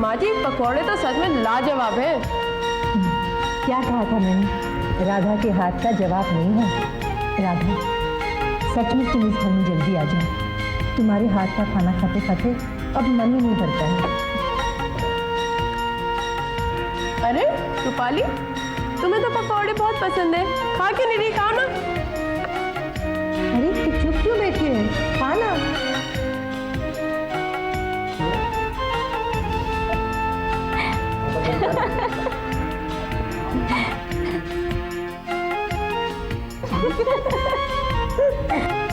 माँ जी, पकौड़े तो सच में लाजवाब है। क्या कहा था मैंने, राधा के हाथ का जवाब नहीं है। राधा, सचमुच तुम इस घर में जल्दी आ जाओ। तुम्हारे हाथ का खाना खाते खाते अब मन ही नहीं भरता है। अरे रूपाली, तुम्हें तो पकौड़े बहुत पसंद है, खा के नहीं रही, खाओ ना। अरे तू चुप क्यों बैठी है, खा ना।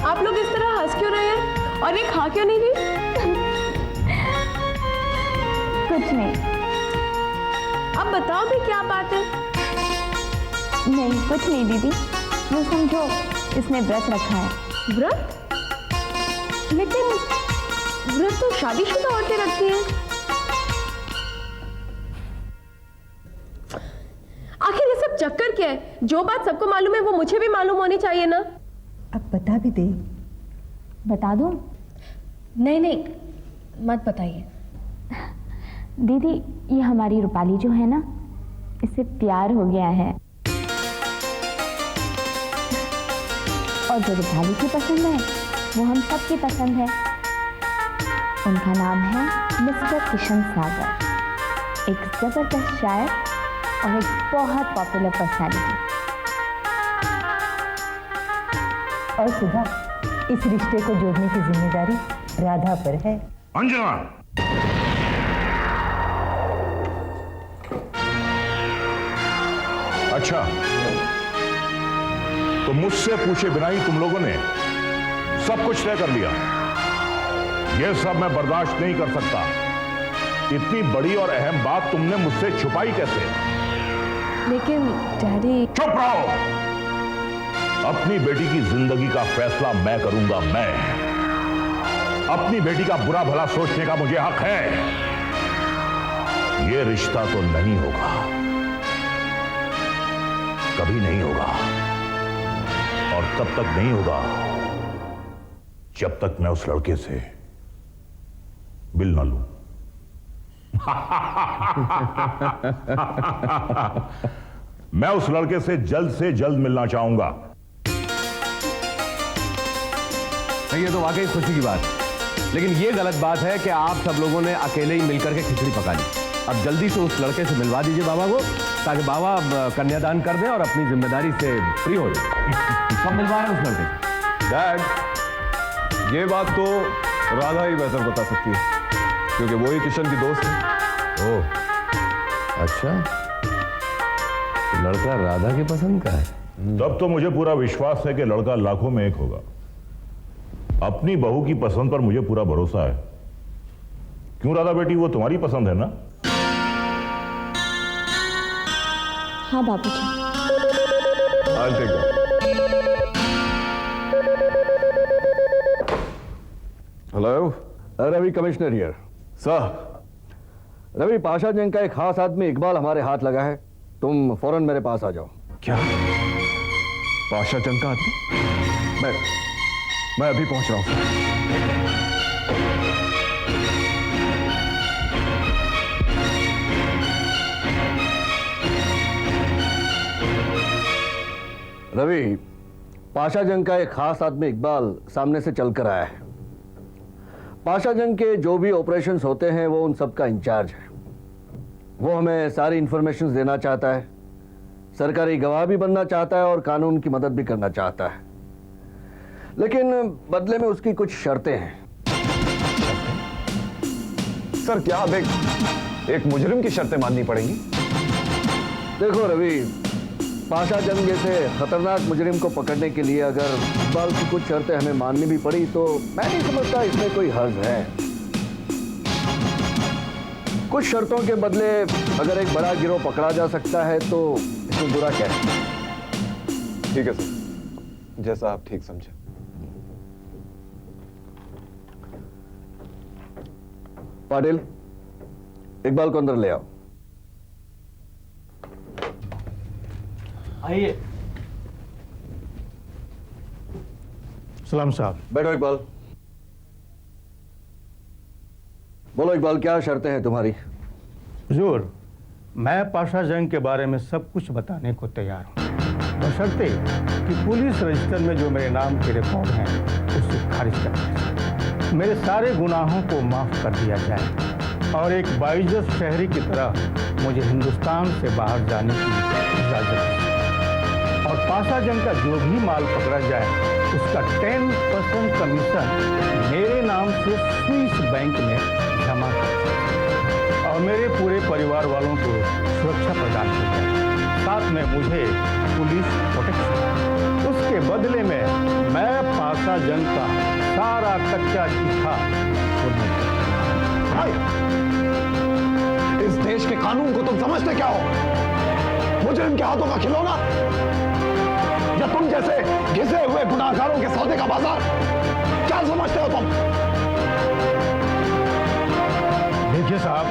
आप लोग इस तरह हंस क्यों रहे हैं और ये खा क्यों नहीं रही? कुछ नहीं। अब बताओ भी क्या बात है? नहीं कुछ नहीं दीदी, वो समझो इसने व्रत रखा है। व्रत? लेकिन व्रत तो शादीशुदा औरतें रखती हैं। आखिर ये सब चक्कर क्या है? जो बात सबको मालूम है वो मुझे भी मालूम होनी चाहिए ना। अब बता भी दे। बता दूं? नहीं नहीं, मत बताइए। दीदी, ये हमारी रूपाली जो है ना, इससे प्यार हो गया है। और जो रूपाली की पसंद है वो हम सबकी पसंद है। उनका नाम है मिस्टर किशन सागर, एक जबरदस्त शायर और एक बहुत पॉपुलर पर्सनालिटी। और सुधा, इस रिश्ते को जोड़ने की जिम्मेदारी राधा पर है। अंजना, अच्छा, तो मुझसे पूछे बिना ही तुम लोगों ने सब कुछ तय कर लिया। यह सब मैं बर्दाश्त नहीं कर सकता। इतनी बड़ी और अहम बात तुमने मुझसे छुपाई कैसे? लेकिन डैडी। चुप रहो। अपनी बेटी की जिंदगी का फैसला मैं करूंगा। मैं अपनी बेटी का बुरा भला सोचने का मुझे हक है। यह रिश्ता तो नहीं होगा, कभी नहीं होगा, और तब तक नहीं होगा जब तक मैं उस लड़के से बिल ना लूं। मैं उस लड़के से जल्द मिलना चाहूंगा। ये तो वाकई खुशी की बात है, लेकिन ये गलत बात है कि आप सब लोगों ने अकेले ही मिलकर के खिचड़ी पका ली। अब जल्दी से उस लड़के से मिलवा दीजिए बाबा को, ताकि बाबा कन्यादान कर दें और अपनी जिम्मेदारी से फ्री हो जाए। सब मिलवा रहे हैं उस लड़के से। डैड, ये बात तो राधा ही बेहतर बता सकती है, क्योंकि वो ही किशन की दोस्त है। ओह, अच्छा, तो लड़का राधा की पसंद का है। तब तो मुझे पूरा विश्वास है कि लड़का लाखों में एक होगा। अपनी बहू की पसंद पर मुझे पूरा भरोसा है। क्यों राधा बेटी, वो तुम्हारी पसंद है ना? हाँ बाबूजी। I'll take that. Hello, Ravi commissioner here. Sir, Ravi, Pasha Jung का एक खास आदमी इकबाल हमारे हाथ लगा है। तुम फौरन मेरे पास आ जाओ। क्या पाशा जंग का आदमी? मैं अभी पहुंच रहा हूं। रवि, पाशा जंग का एक खास आदमी इकबाल सामने से चलकर आया है। पाशा जंग के जो भी ऑपरेशंस होते हैं वो उन सब का इंचार्ज है। वो हमें सारी इंफॉर्मेशन देना चाहता है, सरकारी गवाह भी बनना चाहता है और कानून की मदद भी करना चाहता है, लेकिन बदले में उसकी कुछ शर्तें हैं। सर, क्या अब एक मुजरिम की शर्तें माननी पड़ेंगी? देखो रवि, पाशा जंग जैसे खतरनाक मुजरिम को पकड़ने के लिए अगर इकबाल की कुछ शर्तें हमें माननी भी पड़ी तो मैं नहीं समझता इसमें कोई हर्ज है। कुछ शर्तों के बदले अगर एक बड़ा गिरोह पकड़ा जा सकता है तो इसमें बुरा क्या है? ठीक है सर, जैसा आप ठीक समझे। पाटिल, इकबाल को अंदर ले आओ। आइए। सलाम साहब। बैठो इकबाल। बोलो इकबाल, क्या शर्तें हैं तुम्हारी? हुजूर, मैं पाशा जंग के बारे में सब कुछ बताने को तैयार हूँ, बशर्ते कि पुलिस रजिस्टर में जो मेरे नाम के रिकॉर्ड हैं उसे खारिज कर दिया जाए, मेरे सारे गुनाहों को माफ कर दिया जाए और एक बाइज्जत शहरी की तरह मुझे हिंदुस्तान से बाहर जाने की इजाज़त है और पाशा जंग का जो भी माल पकड़ा जाए उसका 10% कमीशन मेरे नाम से स्विस बैंक में जमा कर और मेरे पूरे परिवार वालों को सुरक्षा प्रदान की जाए, साथ में मुझे पुलिस प्रोटेक्शन। उसके बदले में मैं पाशा जंग का सारा कच्चा चिट्ठा इस देश के कानून को तुम समझते क्या हो? मुजरिम के हाथों का खिलौना या तुम जैसे घिसे हुए गुनाहगारों के सौदे का बाजार? क्या समझते हो तुम? देखिए साहब,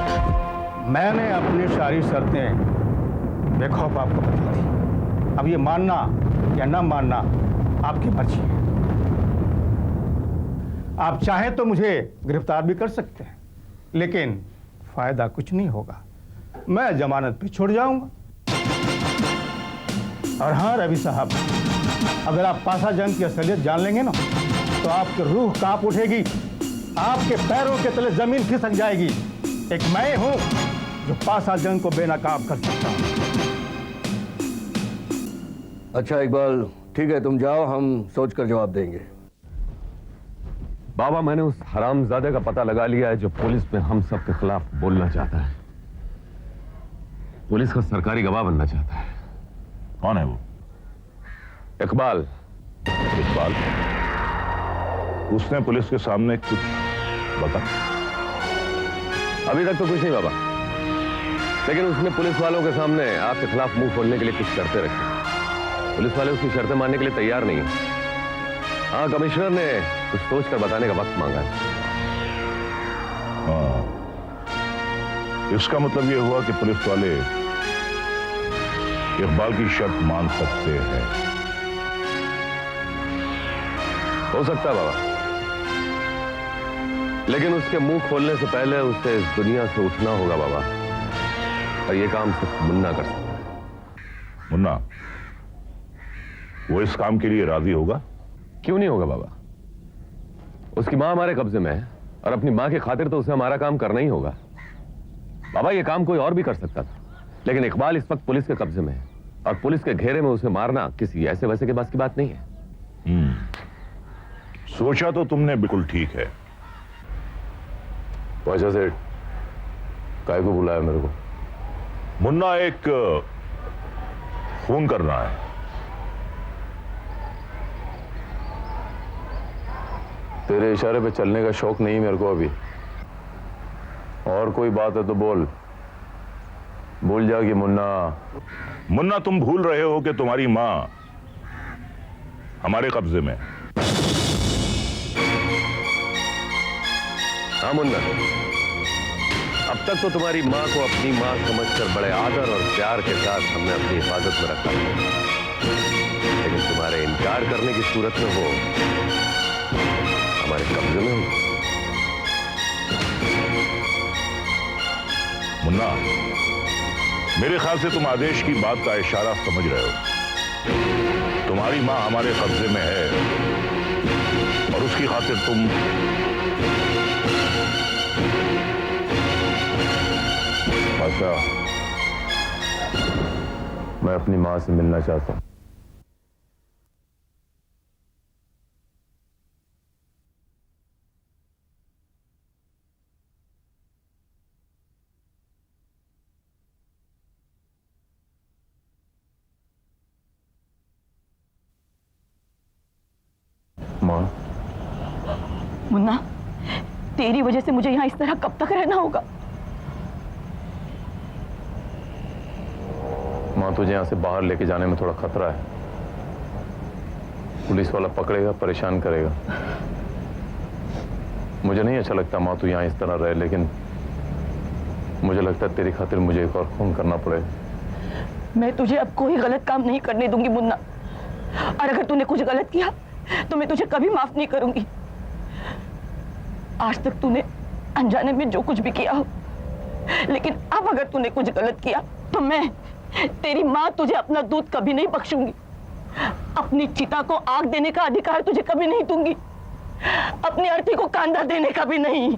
मैंने अपनी सारी शर्तें बेखौफ आपको बता दी। अब ये मानना या ना मानना आपकी मर्जी है। आप चाहें तो मुझे गिरफ्तार भी कर सकते हैं, लेकिन फायदा कुछ नहीं होगा, मैं जमानत पे छुट जाऊंगा। और हाँ रवि साहब, अगर आप पाशा जंग की असलियत जान लेंगे ना तो आपकी रूह कांप उठेगी, आपके पैरों के तले जमीन खिसक जाएगी। एक मैं हूं जो पाशा जंग को बेनकाब कर सकता हूं। अच्छा इकबाल, ठीक है, तुम जाओ, हम सोचकर जवाब देंगे। बाबा, मैंने उस हरामजादे का पता लगा लिया है जो पुलिस में हम सब के खिलाफ बोलना चाहता है, पुलिस का सरकारी गवाह बनना चाहता है। कौन है वो? इकबाल। इकबाल? उसने पुलिस के सामने कुछ बता? अभी तक तो कुछ नहीं बाबा, लेकिन उसने पुलिस वालों के सामने आपके खिलाफ मुंह खोलने के लिए कुछ शर्तें रखी। पुलिस वाले उसकी शर्तें मानने के लिए तैयार नहीं है। हाँ, कमिश्नर ने कुछ सोचकर बताने का वक्त मांगा है। हाँ, इसका मतलब यह हुआ कि पुलिस वाले इकबाल की शर्त मान सकते हैं। हो सकता है बाबा, लेकिन उसके मुंह खोलने से पहले उसे इस दुनिया से उठना होगा बाबा, और यह काम सिर्फ मुन्ना कर सकता है। मुन्ना? वो इस काम के लिए राजी होगा? क्यों नहीं होगा बाबा? उसकी मां हमारे कब्जे में है और अपनी मां की खातिर तो उसे हमारा काम करना ही होगा। बाबा, यह काम कोई और भी कर सकता था, लेकिन इकबाल इस वक्त पुलिस के कब्जे में है और पुलिस के घेरे में उसे मारना किसी ऐसे वैसे के बस की बात नहीं है। सोचा तो तुमने बिल्कुल ठीक है। वजह से काय को बुलाया मेरे को? मुन्ना, एक फोन करना है। तेरे इशारे पे चलने का शौक नहीं मेरे को अभी। और कोई बात है तो बोल। भूल जा कि मुन्ना, तुम भूल रहे हो कि तुम्हारी मां हमारे कब्जे में। हाँ मुन्ना, अब तक तो तुम्हारी मां को अपनी मां समझकर बड़े आदर और प्यार के साथ हमने अपनी हिफाजत में रखा, लेकिन तुम्हारे इनकार करने की सूरत में वो हमारे कब्जे में हो। मुन्ना, मेरे ख्याल से तुम आदेश की बात का इशारा समझ रहे हो। तुम्हारी मां हमारे कब्जे में है और उसकी खातिर तुम अच्छा, मैं अपनी मां से मिलना चाहता हूं। मां, मुन्ना, तेरी वजह से मुझे यहाँ इस तरह कब तक रहना होगा? मां, तुझे यहां से बाहर लेके जाने में थोड़ा खतरा है। पुलिस वाला पकड़ेगा, परेशान करेगा। मुझे नहीं अच्छा लगता मां तू यहां इस तरह रहे, लेकिन मुझे लगता है तेरी खातिर मुझे एक और खून करना पड़ेगा। मैं तुझे अब कोई गलत काम नहीं करने दूंगी मुन्ना, और अगर तूने कुछ गलत किया तो मैं तुझे कभी माफ नहीं करूंगी। आज तक तूने अनजाने में जो कुछ भी किया हो, लेकिन अब अगर तूने कुछ गलत किया तो मैं, तेरी माँ, तुझे अपना दूध कभी नहीं बख्शूंगी। अपनी चिता को आग देने का अधिकार तुझे कभी नहीं दूंगी, अपनी अर्थी को कांदा देने का भी नहीं।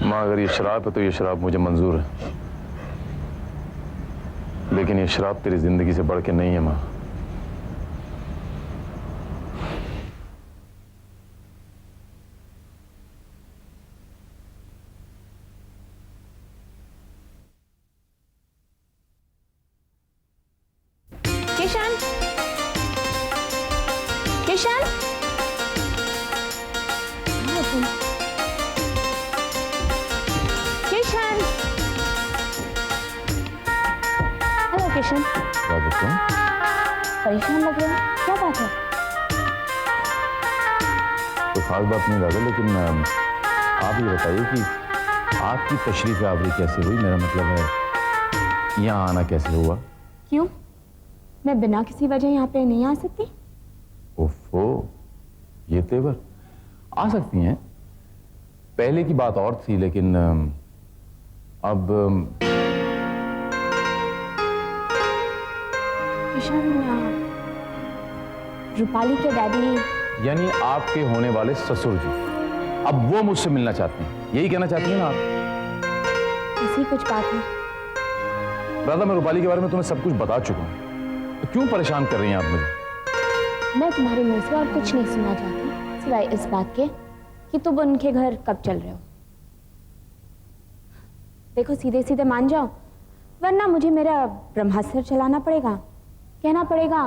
माँ, अगर ये शराब है तो ये शराब मुझे मंजूर है, लेकिन ये शराब तेरी जिंदगी से बढ़ के नहीं है माँ। किशन, किशन, किशन, हेलो किशन। परेशान लग रहे हैं, क्या बात है? कोई खास बात नहीं राधा, लेकिन आप ये बताइए कि आपकी तशरीफ आवरी कैसे हुई? मेरा मतलब है यहाँ आना कैसे हुआ? क्यों, मैं बिना किसी वजह यहाँ पे नहीं आ सकती? ओफो, ये तेवर। आ सकती हैं, पहले की बात और थी, लेकिन अब किशन, रूपाली के डैडी, यानी आपके होने वाले ससुर जी, अब वो मुझसे मिलना चाहते हैं, यही कहना चाहती हैं ना आप? ऐसी कुछ बात है। राधा, मैं रूपाली के बारे में तुम्हें सब कुछ बता चुका हूँ, तो क्यों परेशान कर रही हैं आप मुझे? मैं तुम्हारे मुंह से और कुछ नहीं सुनना चाहती सिवाय इस बात के कि तुम उनके घर कब चल रहे हो। देखो, सीधे सीधे मान जाओ, वरना मुझे मेरा ब्रह्मास्त्र चलाना पड़ेगा, कहना पड़ेगा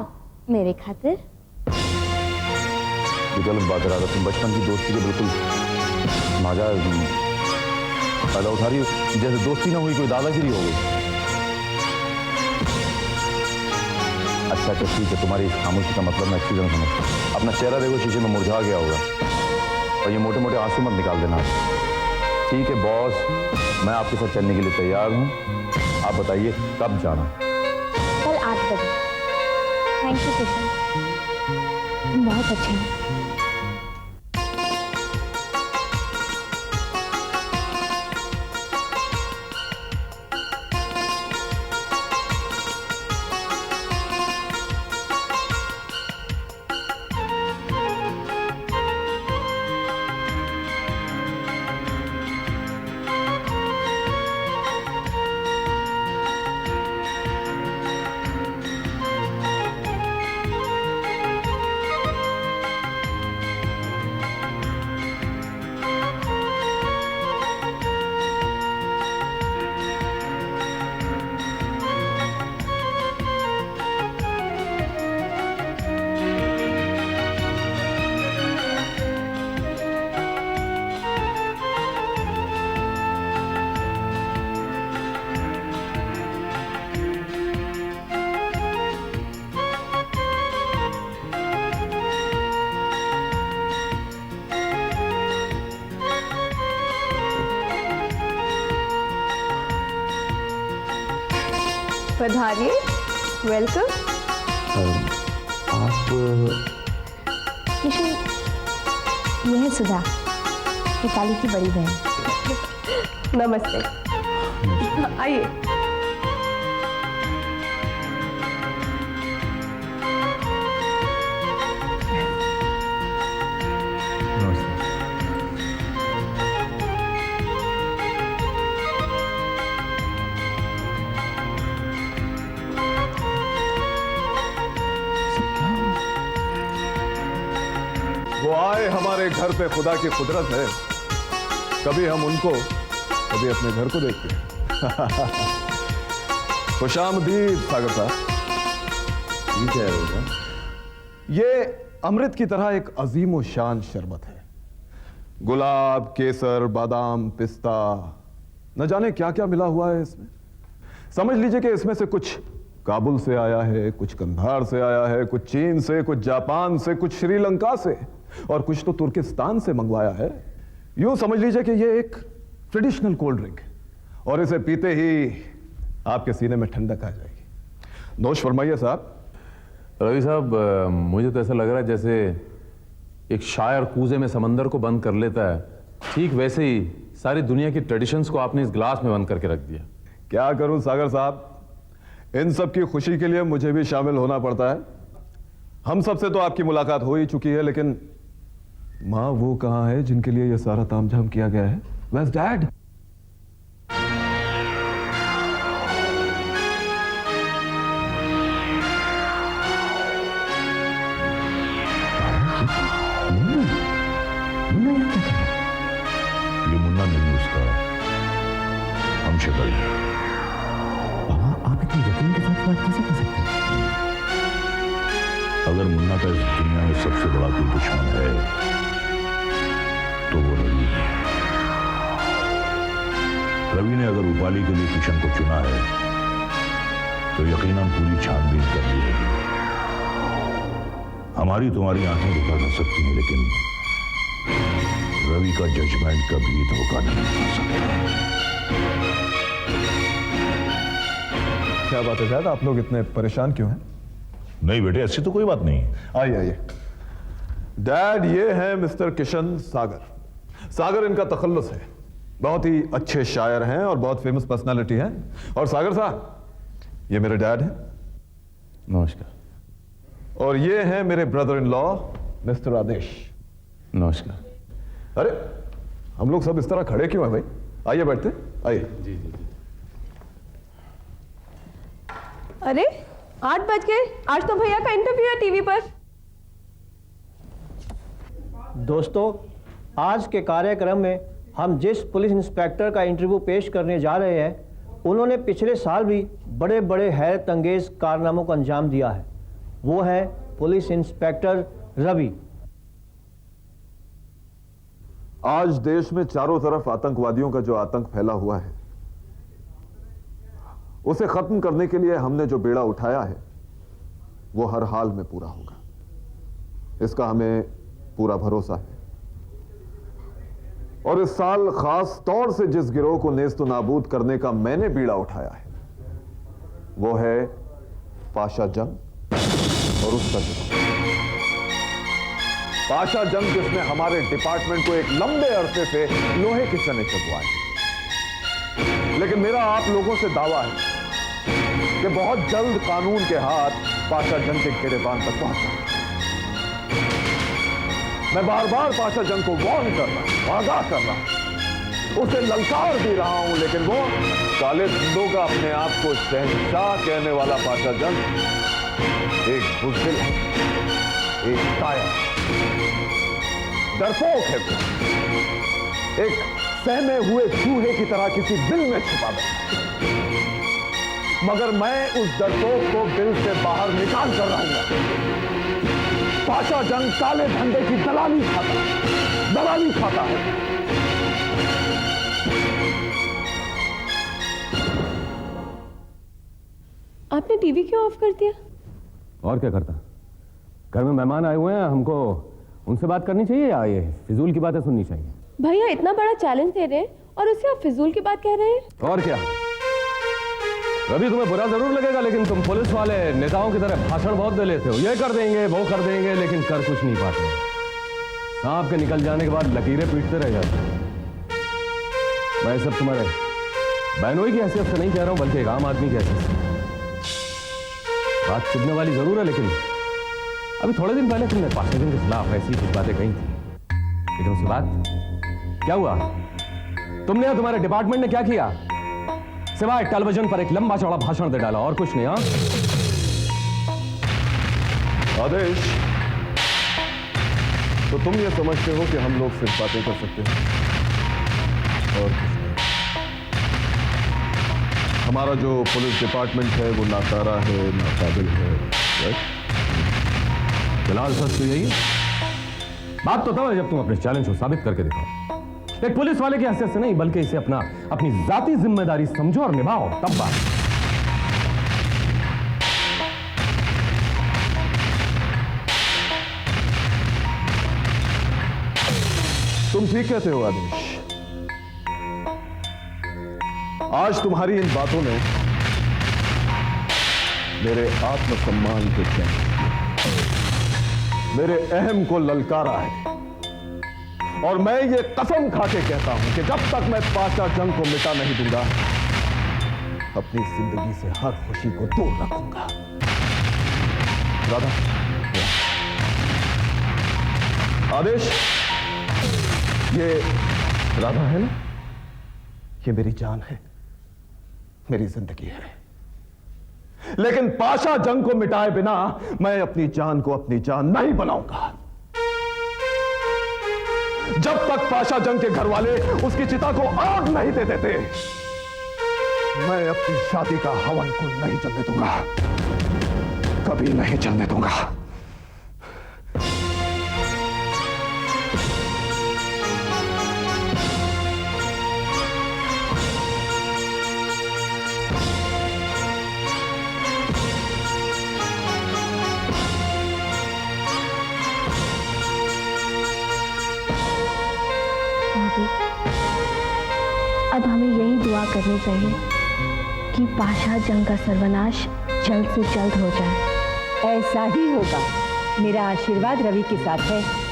मेरे खातिर। ये गलत बात है राधा, तुम बचपन की दोस्ती के बिल्कुल नाजायज फायदा उठा रही हो, जैसे दोस्ती ना हुई कोई दादागिरी हो गई। अच्छा ठीक है, तुम्हारी इस खामोशी का मतलब मैं अच्छी तरह समझता हूँ। अपना चेहरा देखो, शीशे में मुरझा गया होगा, और ये मोटे मोटे आंसू मत निकाल देना। ठीक है बॉस, मैं आपके साथ चलने के लिए तैयार हूँ। आप बताइए कब जाना? कल 8 बजे। थैंक यू किशन, तुम बहुत अच्छे हैं। पधारिए, वेलकम। आप किशन, यह है सुधा, रूपाली की बड़ी बहन। नमस्ते, आइए। वो आए हमारे घर पे, खुदा की कुदरत है, कभी हम उनको कभी अपने घर को देखते हैं। खुशामदीद सागर साहब। ठीक है रोजा, ये अमृत की तरह एक अजीम व शान शरबत है। गुलाब, केसर, बादाम, पिस्ता, न जाने क्या क्या मिला हुआ है इसमें। समझ लीजिए कि इसमें से कुछ काबुल से आया है, कुछ कंधार से आया है, कुछ चीन से, कुछ जापान से, कुछ श्रीलंका से, और कुछ तो तुर्किस्तान से मंगवाया है। यूं समझ लीजिए कि ये एक ट्रेडिशनल कोल्ड ड्रिंक है, और इसे पीते ही आपके सीने में ठंडक आ जाएगी। नोश फरमाइए साहब। रवि साहब, मुझे तो ऐसा लग रहा है जैसे एक शायर कूजे में समंदर को बंद कर लेता है, ठीक वैसे ही सारी दुनिया की ट्रेडिशंस को आपने इस ग्लास में बंद करके रख दिया। क्या करूं सागर साहब, इन सब की खुशी के लिए मुझे भी शामिल होना पड़ता है। हम सब से तो आपकी मुलाकात हो ही चुकी है, लेकिन मां वो कहां है जिनके लिए यह सारा तामझाम किया गया है? Where's Dad? ये मुन्ना नहीं उसका हम शक्ल। आप इतनी यकीन के साथ बात कैसे कर सकते हैं? अगर मुन्ना का इस दुनिया में सबसे बड़ा कोई दुश्मन है तो वो रवि है। रवि ने अगर रूपाली के लिए किशन को चुना है तो यकीनन पूरी छानबीन कर ली है। हमारी तुम्हारी आंखें धोखा कर सकती हैं, लेकिन रवि का जजमेंट कभी धोखा नहीं कर सकता। क्या बात है डैड, आप लोग इतने परेशान क्यों हैं? नहीं बेटे, ऐसी तो कोई बात नहीं। आइए आइए डैड, ये है मिस्टर किशन सागर। सागर इनका तखल्लुस है, बहुत ही अच्छे शायर हैं और बहुत फेमस पर्सनालिटी हैं। और सागर साहब, ये मेरे डैड हैं। नमस्कार। और ये हैं मेरे ब्रदर इन लॉ मिस्टर आदेश। नमस्कार। अरे हम लोग सब इस तरह खड़े क्यों हैं भाई? आइए बैठते, आइए। जी जी जी। अरे 8 बज गए, आज तो भैया का इंटरव्यू है टीवी पर। दोस्तों, आज के कार्यक्रम में हम जिस पुलिस इंस्पेक्टर का इंटरव्यू पेश करने जा रहे हैं, उन्होंने पिछले साल भी बड़े बड़े हैरत अंगेज कारनामों को अंजाम दिया है। वो है पुलिस इंस्पेक्टर रवि। आज देश में चारों तरफ आतंकवादियों का जो आतंक फैला हुआ है, उसे खत्म करने के लिए हमने जो बेड़ा उठाया है वो हर हाल में पूरा होगा, इसका हमें पूरा भरोसा है। और इस साल खास तौर से जिस गिरोह को नेस्त नाबूद करने का मैंने बीड़ा उठाया है वो है पाशा जंग और उसका गिरोह। पाशा जंग जिसने हमारे डिपार्टमेंट को एक लंबे अरसे से लोहे के चने चबवाए। लेकिन मेरा आप लोगों से दावा है कि बहुत जल्द कानून के हाथ पाशा जंग के गिरेबान तक पहुंचा। मैं बार बार पाशा जंग को वार्न कर रहा हूं, आगाह कर रहा हूं, उसे ललकार भी रहा हूं, लेकिन वो काले धंधों का अपने आप को शहंशाह कहने वाला पाशा जंग एक बुज़दिल है, एक कायर, डरपोक है। वो एक सहमे हुए चूहे की तरह किसी बिल में छुपा बैठा, मगर मैं उस डरपोक को बिल से बाहर निकाल कर रहूंगा। पाशा जंग काले धंधे की दलाली खाता है। आपने टीवी क्यों ऑफ कर दिया? और क्या करता, घर में मेहमान आए हुए हैं, हमको उनसे बात करनी चाहिए या ये फिजूल की बातें सुननी चाहिए? भैया इतना बड़ा चैलेंज दे रहे हैं और उससे आप फिजूल की बात कह रहे हैं। और क्या रवि, तुम्हें बुरा जरूर लगेगा, लेकिन तुम पुलिस वाले नेताओं की तरह भाषण बहुत दे लेते हो, ये कर देंगे वो कर देंगे, लेकिन कर कुछ नहीं पाते। सांप के निकल जाने के बाद लकीरें पीटते रह जाते हैं। मैं सब तुम्हारे बहनोई की हैसियत से नहीं कह रहा हूं, बल्कि एक आम आदमी की हैसियत से। बात चुभने वाली जरूर है, लेकिन अभी थोड़े दिन पहले तुमने पाशा जंग के खिलाफ ऐसी कुछ बातें कही थी, लेकिन उसके बाद क्या हुआ? तुमने या तुम्हारे डिपार्टमेंट ने क्या किया? सिवाय टेलीविजन पर एक लंबा चौड़ा भाषण दे डाला, और कुछ नहीं। हाँ आदेश, तो तुम ये समझते हो कि हम लोग सिर्फ बातें कर सकते हैं और कुछ नहीं? हमारा जो पुलिस डिपार्टमेंट है वो नाकारा है, नाकाबिल है, राइट? फिलहाल सच तो यही है। बात तो तब है जब तुम अपने चैलेंज को साबित करके दिखाओ, एक पुलिस वाले की हैसियत से नहीं, बल्कि इसे अपनी जाती जिम्मेदारी समझो और निभाओ, तब बात। तुम ठीक कहते हो आदेश। आज तुम्हारी इन बातों ने मेरे आत्मसम्मान को चैन। मेरे अहम को ललकारा है। और मैं ये कसम खा के कहता हूं कि जब तक मैं पाशा जंग को मिटा नहीं दूंगा, अपनी जिंदगी से हर खुशी को दूर रखूंगा। राधा, आदेश, ये राधा है ना? ये मेरी जान है, मेरी जिंदगी है। लेकिन पाशा जंग को मिटाए बिना मैं अपनी जान को अपनी जान नहीं बनाऊंगा। जब तक पाशा जंग के घर वाले उसकी चिता को आग नहीं दे देते, मैं अपनी शादी का हवन को नहीं चलने दूंगा, कभी नहीं चलने दूंगा। अब हमें यही दुआ करनी चाहिए कि पाशा जंग का सर्वनाश जल्द से जल्द हो जाए। ऐसा ही होगा। मेरा आशीर्वाद रवि के साथ है।